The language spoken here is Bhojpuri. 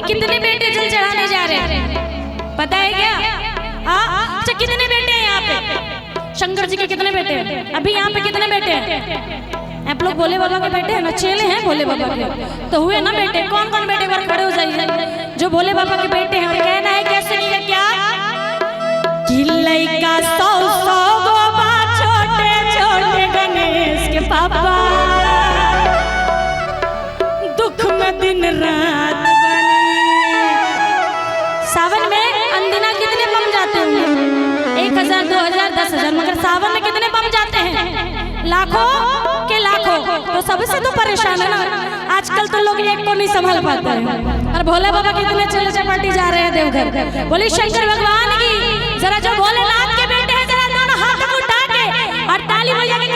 अभी कितने बेटे जल चढ़ाने जा रहे हैं पता है क्या? अच्छा कितने बेटे हैं यहाँ पे? शंकर जी के कितने बेटे हैं? अभी यहाँ पे कितने बेटे हैं? आप लोग भोले बाबा के बेटे हैं ना, चेले हैं भोले बाबा के, तो हुए ना बेटे। कौन कौन बेटे? बार खड़े हो जाइए जो भोले बाबा के बेटे हैं। और कहना है कैसे नहीं है क्या कि लइका 100 गोबा छोटे छोटे गणेश के पापा दुख में दिन रात बने। सावन में अंदिना कितने बम जाते हैं? 1000 2000 10,000, मगर सावन में कितने बम जाते हैं? लाखों के लाखों। तो सबसे तो परेशान है ना आजकल तो लोग एक को नहीं संभाल पाते हैं। और भोले बाबा कितने चले चपाटी जा रहे हैं देवघर। बोले शंकर भगवान की। जरा जो भोलेनाथ के बेटे हैं जरा दोनों हाथ उठा के और ताली बजा के